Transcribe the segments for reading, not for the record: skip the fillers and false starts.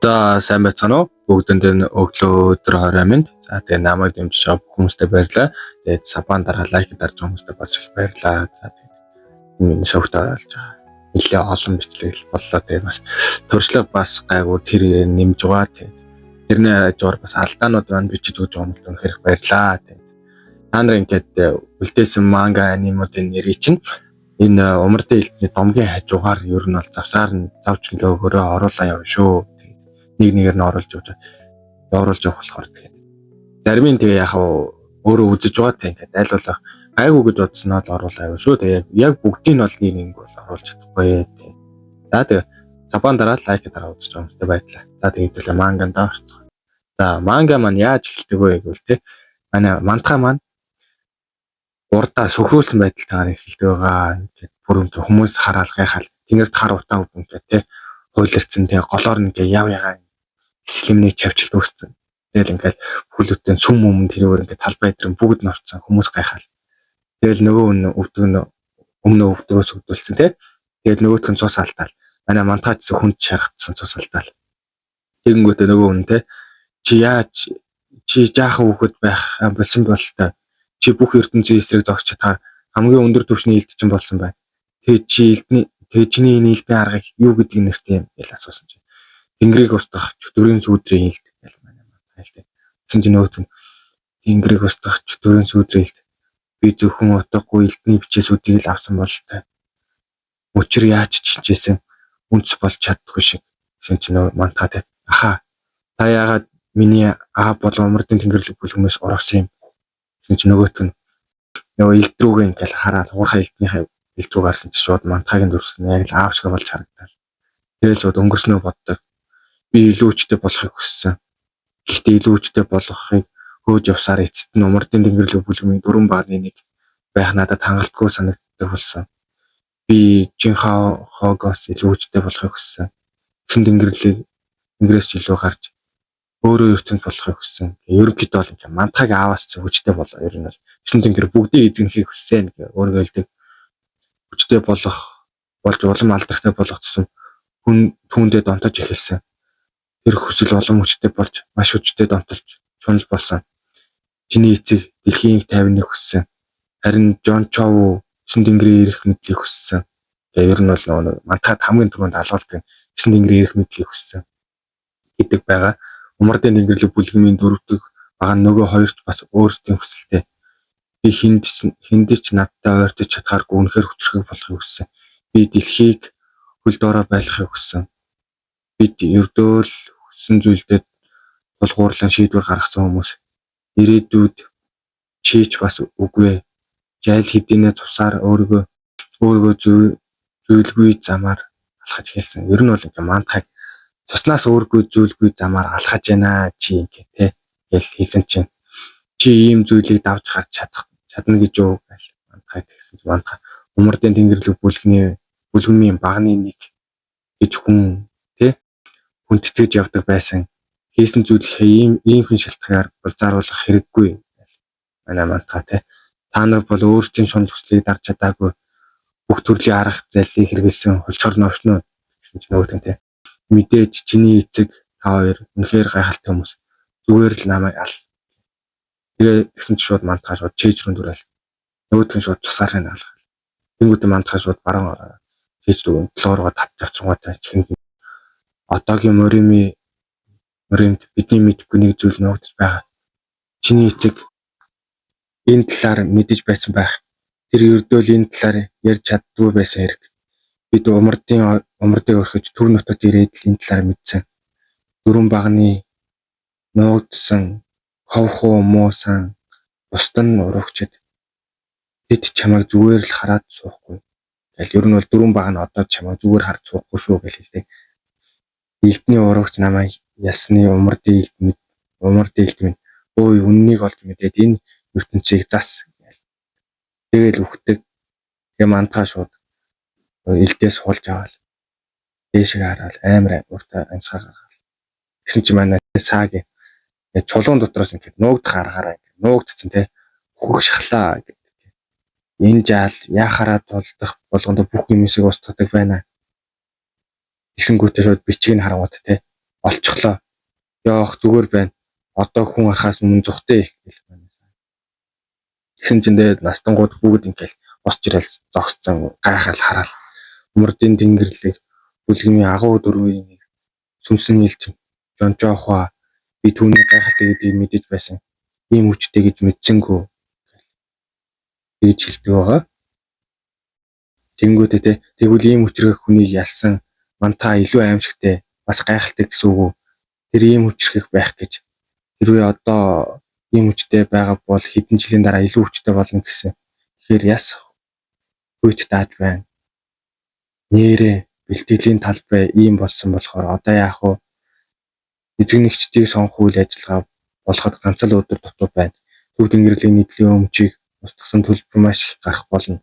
За сайн байцгаана уу? Бүгдэнд нь өглөө 20 минут. За тэгээ намайг дэмжиж байгаа бүх хүмүүстээ баярлалаа. Тэгээд сабан дараа лайк дарж байгаа хүмүүстээ бас их баярлалаа. За тэгээд миний шогт оруулж байгаа. Нилээ олон бичлэг боллоо. Тэгээд бас туршлага бас гайгүй тэр нэмж байгаа. Тэгээд тэрний хажуугаар бас алдаанууд маань бичиж өгч байгаа хүмүүст үнэхээр их баярлалаа. Тэгээд та нар ингээд үлдээсэн манга анимуудын нэрийг чинь энэ умардын элтний домгийн хажуугаар ер нь бол завсаар нь завч нөлөөгөөрөө оруулаа явна шүү. Нэгээр нь оруулж явах болохоор тэгэхээр зарим нь тэгээ яг өөрөө үзэж байгаа те ингээд аль болох гайгүй гэж бодсноо л оруулаа яваа шүү. Тэгээ яг бүгдийг нь бол нэг бол оруулж чадахгүй те. За тэгээ сабан дараа лайк дараа үзэж байгаа хүмүүстээ баярлалаа. За тэгээ хэвлээ манганд орцгоо. За манга маань яаж эхэлдэг вэ гэвэл те манай мантха маань урдаа сөхрүүлсэн байдалтайгаар эхэлдэг байгаа. Бүрэмт хүмүүс хараал гайхал тэнгэрт хар утаа бүгд те хуйларцсан те голоор нэг яв ягаа сэлэмний чавчилт үүссэн. Тэгэл ингээл хүлүтэн сүм тэрээр ингээд талбай дээр бүгд норцсон хүмүүс гайхал. Тэгэл нөгөө өмнө өвдгөөс өгдөлсөн те. Тэгэл нөгөөх нь цус алдаал. Манай мантаач хүнд шаргацсан цус алдаал. Тэгэнгүүтээ нөгөө хүн те чи жаахан хүүхэд байх болсон болтой. Чи бүх ертөнцийн эсрэг зогсож чадхаар хамгийн өндөр түвшний элд чинь болсон байна. Тэгээ чиний энэ элдний аргыг юу гэдэг нэртэй юм гэж асуусан чинь. Тэнгэрийг устгах чөтгөрийн сүудрийн элд гэж манай хэлдэг. Гэсэн чинь нөгөө тэнгэрийг устгах чөтгөрийн сүудрийн элд. Би зөвхөн утгагүй элдний бичээсүүдийг л авсан бололтой. Өчир яаж чичээсэн үнс болж чаддгүй шиг. Гэсэн чинь нөгөө мантаа те. Аха. Та яагаад миний бол умардын тэнгэрлэг бүлгэмээс орсон юм. Гэсэн чинь нөгөөт нь нөгөө элд рүүгээ ингээл хараад уурхай элднийхээ элд рүү гарсан чинь шууд мантагийн дүрсгэн яг л аав шиг болж харагдал. Тэгэл шууд өнгөрснөө боддог. Би илүү хүчтэй болохыг хүссэн. Гэхдээ илүү хүчтэй болохыг хөөж явсаар эцэст нь умардын тэнгэрлэг бүлгэмийн дөрвөн багны нэг байх надад хангалтгүй санагддаг болсон. Би хоогоос илүү хүчтэй болохыг хүссэн. Эцэн тэнгэрээс ч илүү гарч өөрөө ертөнд болохыг хүссэн. Ерөнхийдөө бол ингээ мантхаг ааваас ч хүчтэй болоо. Ер нь бол эцэн тэнгэр бүгдийг эзэмхийг хүссэн гэх өөргөө хэлдэг. Хүчтэй болж улам алдартай болох тусам хүн түүндээ донтож эхэлсэн. Тэр хүсэл улам хүчтэй болж маш хүчтэй донтолж чунал болсон. Чиний эцэг дэлхийн 51 хүссэн. Харин Жон Чов эцэн тэнгэрийн ирэх мэдлийг хүссэн. Тэгээ ер нь бол нөгөө мантхад хамгийн түрүүнд алгуулдаг эцэн тэнгэрийн ирэх мэдлийг хүссэн гэдэг байгаа. Умардын тэнгэрлэг бүлгэмийн дөрөвдөг байгаа нөгөө хоёрч бас өөрсдийн хүсэлтэй. Би хиндэж надтай ойртож чадхааргүй үнэхээр хүчрхэг болохыг хүссэн. Би дэлхийг хөл доороо байлгахыг хүссэн. Бид ердөөл хүссэн зүйлдээ тулгуурлан шийдвэр гаргасан хүмүүс. Ирээдүйд чийч бас үгүй. Жайл хэдийнэ цусаар өөрийгөө зүйлгүй замаар алхаж эхэлсэн. Ер нь бол ингээ мантхаг цуснаас өөргүй зүйлгүй замаар алхаж байна чи ингээ те гэл хэлсэн чинь чи ийм зүйлийг давж гарч чадна гэж юу гэл мантхаг тэгсэн чинь мантхаг умардын тэнгэрлэг бүлгэмийн багны нэг гэж хүн те хүндэтгэж явдаг байсан. Хийсэн зүйлийнхээ ийм хэн шалтгаанаар булзааруулах хэрэггүй гэл манай мантхаг те та нар бол өөрсдийн шунал хүслийг дарж чадаагүй бүх төрлийн арга зайлыг хэрэгэлсэн хулчгар новшноо гэсэн чинь нөгөө те мэдээж чиний эцэг та хоёр үнэхээр гайхалтай хүмүүс. Зүгээр л намайг ал. Тэгээ тэгсэн чинь шууд мантхаа шууд чэйж рүү дүрэл. Нөгөөдгөн шууд цусаар нь алхал. Тэнгүүтээ мантхаа шууд баруун ороо. Чэйж рүү толгоороо татчихвчгаатай чихэнд. Одоогийн моримд бидний мэдгүй нэг зүйл нуугдж байгаа. Чиний эцэг энэ талаар мэдэж байсан байх. Тэр ердөөл энэ талаар ярьж чаддгүй байсан хэрэг. Бид умардыг орхиж төв нутагт ирээд л энэ талаар мэдсэн. Дөрвөн багны нуугдсан ховхоо муусан бусдан урагчид бид чамайг зүгээр л хараад суухгүй. Гэл ер нь бол дөрвөн баг нь одоо чамайг зүгээр харж суухгүй шүү гэж хэлдэг. Элдний урагч намайг ясны умардын элд минь ой үннийг олж мэдээд энэ ертөнцийг зас гэл. Тэгэл үхдэг. Тэгээ мантгаа шууд элдээс хулж аваад дээшээ хараад амар уртаа амсгаа гаргаад. Гэсэн чи манай саагийн чулуун дотроос ингээд нуугдах аргаараа нуугдцсан те хөх шахлаа гэдэг. Энэ жаал яхаараа тулдах болгонд бүх юмсыг устгадаг байна. Тэгсэнгүүтээ шууд бичгийг харангууд те олчихлоо. Яах зүгээр байна. Одоо хүн арахаас өмнө зүхтэй гэх байна. Тэгсэн чинь тэгээд настангууд бүгд ингээл босч ирэл зогсцсон гайхал хараал. Умардын тэнгэрлэг бүлгэмийн агуу дөрвийн сүнсэн илч Жонжоохоо би түүний гайхалтай гэдгийг мэдэж байсан. Ийм хүчтэй гэж мэдсэнгүү гэж хэлдэг байгаа. Тэнгүүтээ тэгвэл ийм хүчрэх хүнийг ялсан мантаа илүү аимшигтэй бас гайхалтай гэсэн үг үү? Тэр ийм хүчрэх байх гэж хэрвээ одоо ийм хүчтэй байгаа бол хэдэн жилийн дараа илүү хүчтэй болно гэсэн. Тэгэхээр яс хүйт даад байна. Нэрээ бэлтгэлийн талбай ийм болсон болохоор одоо яах вэ? Эзэг нэгчдийг сонгох үйл ажиллагаа болоход ганц л өдөр дутуу байна. Төв тэнгэрлэгийн нийтлийн өмчийг устгасан төлбөр маш их гарах болно.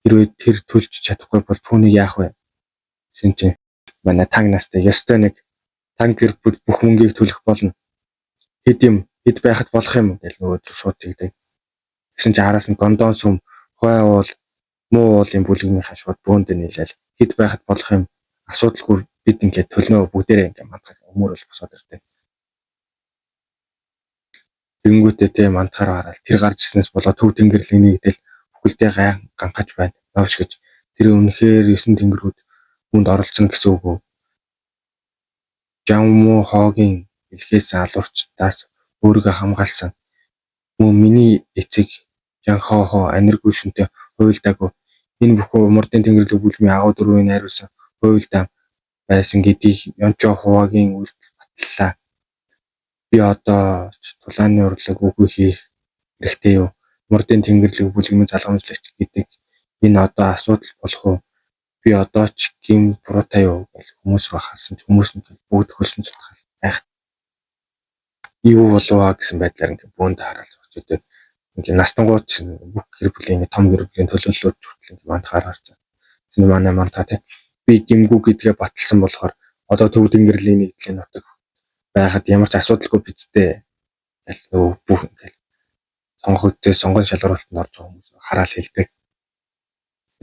Хэрвээ тэр төлж чадахгүй бол түүнийг яах вэ? Гэсэн чинь манай танг настай ёстой нэг танк гэр бүл бүх мөнгийг төлөх болно. Хэд байхад болох юм гэж нөгөө шууд тэгдэг. Гэсэн чинь араас нь гондон сүм хой уул муу уулын бүлгийнхаа шууд бөөнд нийлээл хэд байхад болох юм асуудалгүй бид ингээд төлнөө бүгдээрээ ингээд мандах өмөрөл босоод ирдэг. Тэнгүүтээ тэ мандахаар хараад тэр гарч ирснээс болоод төв тэнгэрлэг нэгдэл бүхэлдээ ганхаж байна. Новш гэж тэр үнэхээр 9 тэнгэрүүд хүнд оролцсон гэсэн үг үү? Жаммуу хоогийн илхээс алуурчдаас өөрийгөө хамгаалсан. Мөн миний эцэг Жанхоо аниргүй шүнтэй хуйлдаагүй. Энэ бүхэн умардын тэнгэрлэг бүлгийн агуу дөрвийн найруулсан хуйлдаа байсан гэдгийг Ёнчоохоогийн үйлдэл батллаа. Би одоо тулааны урлаг үгүй хийх хэрэгтэй юу? Умардын тэнгэрлэг бүлгийн залгамжлагч гэдэг энэ одоо асуудал болох уу? Би одоо ч гин буруутай юу гэж хүмүүс рүү харсан. Хүмүүс нь бүгд хөлсөн цутгал байх. Юу болов аа гэсэн байдлаар ингээ бөөнд хараал зогсож идэв. Ингээ настангууд бүх гэр бүлийн ингээ том гэр бүлийн төлөөллөд хүртэл ингээ мандахаар харсан. Тэсний манай мантаа тий би гимгүү гэдгээ баталсан болохоор одоо төв тэнгэрлэгийн нэгдлийн нутаг байхад ямар ч асуудалгүй бидтэй бүх ингээл сонгогдсон сонгон шалгаруулалтанд орж байгаа хүмүүс хараал хэлдэг.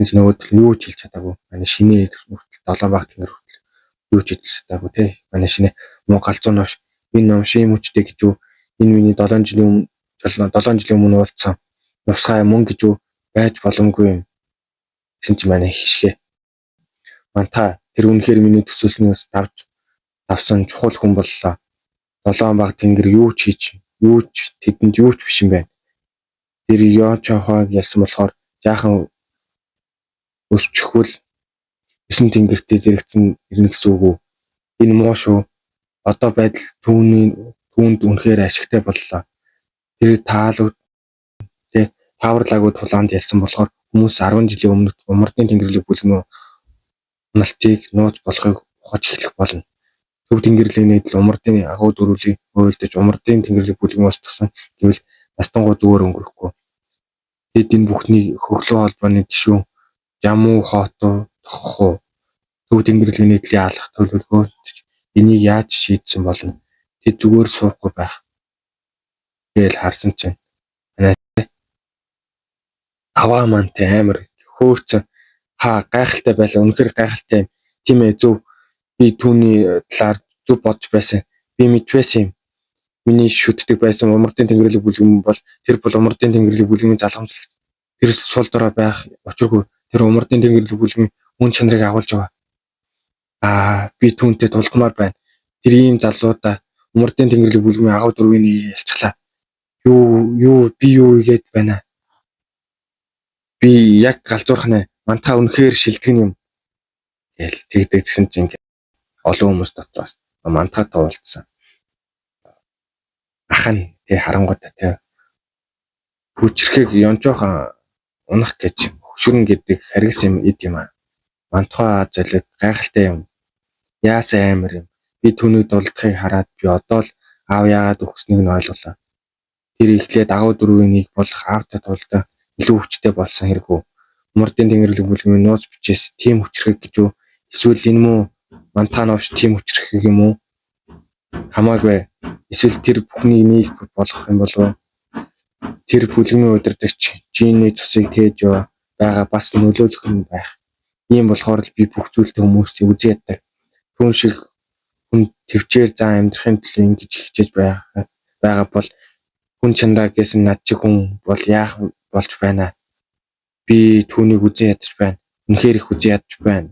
Энд нөгөөдөл юу ч хэлж чадаагүй. Манай шинэ хүртэл 7 баг тэнгэр хүртэл юу ч хэлж чадаагүй тий. Манай шинэ муу галзуу новш энэ ном шим хүчтэй гэж юу? Энэ миний 7 жилийн өмнө уулзсан нусгай мөн гэж юу? Байж боломгүй юм. Гэсэн чи манай хишгэ. Манта тэр үнэхээр миний төсөөснөөс давсан чухал хүн боллоо. 7 баг тэнгэр юу ч тэдэнд юу ч биш юм байна. Тэр Ёнчоохойг ялсан болохоор жаахан өсчихвөл 9 тэнгэртэй зэрэгцэн ирнэ гэсэн үг үү? Энэ муу шүү. Одоо байдал түүнд үнэхээр ашигтай боллоо. Тэр тааварлагүй тулаанд ялсан болохоор хүмүүс 10 жилийн өмнө умардын тэнгэрлэг бүлгэн налтыг нууц болохыг ухаж эхлэх болно. Төв тэнгэрлэгийн нийтлэл умардын агуу дөрвөлийг хуйлдаж умардын тэнгэрлэг бүлгэн устгасан гэвэл настангуу зүгээр өнгөрөхгүй. Тэд энэ бүхний хөхлөө холбооны гишүүн Жаммуу хоотоо тоххоо төв тэнгэрлэгийн нийтлэлийн алах төлөвлөгөөч энийг яаж шийдсэн болно? Тэд зүгээр суухгүй байх гэж харсан чинь аваа мантай амар хөөрцөн гайхалтай байлаа. Үнэхээр гайхалтай юм. Тийм ээ зөв. Би түүний талаар зөв бодож байсан. Би мэдвэсэн юм. Миний шүтдэг байсан умардын тэнгэрлэг бүлгэн бол тэр бол умардын тэнгэрлэг бүлгийн залгамжлагч. Тэр сул дорой байх учиргүй. Тэр умардын тэнгэрлэг бүлгийн үн чанарыг агуулж байгаа. Би түүнтэй тулгамаар байна. Тэр ийм залуудаа умардын тэнгэрлэг бүлгийн агуу дөрвийн ялцглаа. Би юу игээд байна? Би яг галзуурх нэ. Мантаа үнэхээр шилтгэн юм. Тэгэл тэгсэн чинь ингээд олон хүмүүс дотроос мантаа туулцсан. Ахын тий харангуйтай тий хүчрэхийг Ёнчоохон унах гэж хөшөрөн гэдэг харгас юм эд юм аа. Мантхаа золиг гайхалтай юм. Яасан амар юм. Би түүнийг дулдахыг хараад би одоо л аав яагаад өгснгийг нь ойлголоо. Тэр ихлээд агуу дөрвийн нэг болох аавтай тулдаа илүү хүчтэй болсон хэрэггүй. Умардын тэнгэрлэг бүлгийн нууц бичээс тийм хүчрэх гэж юу? Эсвэл энэ муу мантаа новш тийм хүчрэх юм уу? Хамаагүй. Эсвэл тэр бүхний нийлбэр болох юм болов? Тэр бүлгийн удирдагч Жиний цусыг тээж байгаа бас нөлөөлөх нь байх. Ийм болохоор л би бүх зүйлтэй хүмүүсийг үзий яддаг. Түүн шиг хүн төвчээр зан амьдрахын төлөө ингэж хичээж байгаа бол хүн чандаа гэсэн над чиг хүн бол яах болж байна. Би түүнийг үзэн ядаж байна. Үнэхээр их үзэн ядаж байна.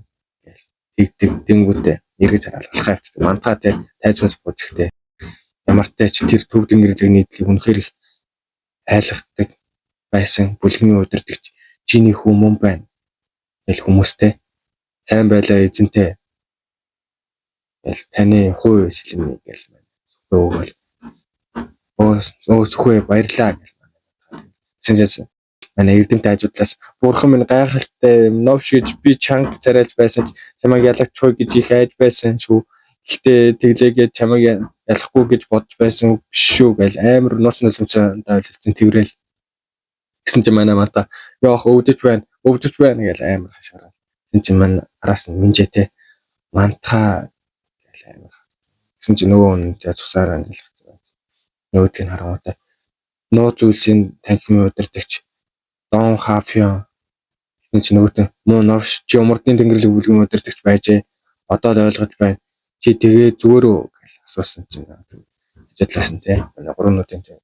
Тэгдэг дэнгүүтээ эргэж алгалахаа явчихдаг. Мантаа те тайзнаас бууж ихтэй. Ямар ч тач тэр төв дэнгэрлэг нийтлийг үнэхээр их айлгдаг байсан бүлгийн удирдагч чиний хүмүүс байна. Гэл хүмүүстэй сайн байлаа эзэнтэй. Гэл таны хуу сэлмээ гэл байна. Өөгөл сүхвэ баярлаа гэл байна. Сэнжээс манай эрдэмтэй ажуудлаас бурхан минь гайхалтай новш гэж би чанга царайлж байсан ч чамайг ялагчгүй гэж их айж байсан шүү. Гэхдээ тэглээгээд чамайг ялахгүй гэж бодож байсан биш шүү гэл амар нус нулимсаа ойлцсон тэрвэл гэсэн чинь манай мата яах өвдөж байна гэл амар хашаараа. Гэсэн чинь манай араас нь минжээтэй мантаа гэл амар. Гэсэн чинь нөгөө хүн тэ цусаараа нэлгцсэн байсан. Нөгөөдгийг харангуйтай нууц үйлсийн танхимын удирдагч Дон Хафион гэсэн чинь нөгөөтөө муу новш чи умардын тэнгэрлэг бүлгийн удирдагч байжээ. Одоо л ойлгож байна. Чи тэгээ зүгээр үү гэж асуусан чинь ажиглаас нь тий. Манай гурвануудын тий.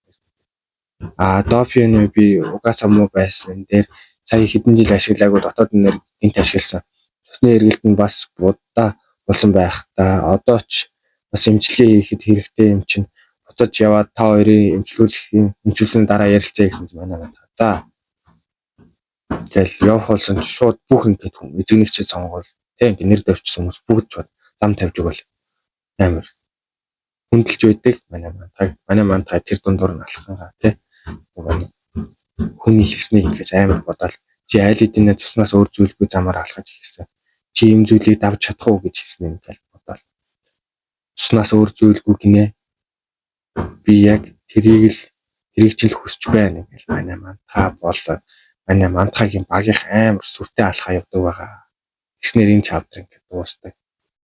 Дофины би угаасаа муу байсан дээр сая хэдэн жил ашиглаагүй дотоод энергид ашигласан. Цусны эргэлт нь бас будаа болсон байх та. Одоо ч бас эмчилгээ хийхэд хэрэгтэй юм чинь буцаж яваад та хоёрын эмчилсэн дараа ярилцъя гэсэн чинь манай байна. За тэгэл явах болсон шууд бүх ингээд хүн эзэгнэгчээ сонгоол тийм нэр давчсан хүмүүс бүгд шууд зам тавьж өгөөл амар хүндэлж байдаг манай мантаг тэр дундуур нь алхахаа тийм хүний хэлснийг ингэж амар бодоол чи айл эдийн цуснаас өөр зүйлгүй замаар алхаж хэлсэн чи юм зүйлийг давж чадах уу гэж хэлсэн юм гэж бодоол цуснаас өөр зүйлгүй гинэ би яг тэрийг ч л хүсэж байна гэж манай мантаа болоо манай мантагийн багийнх амар сүртэй алхаа явдаг байгаа. Тэснэр энэ чавдар ингээд дуустдаг.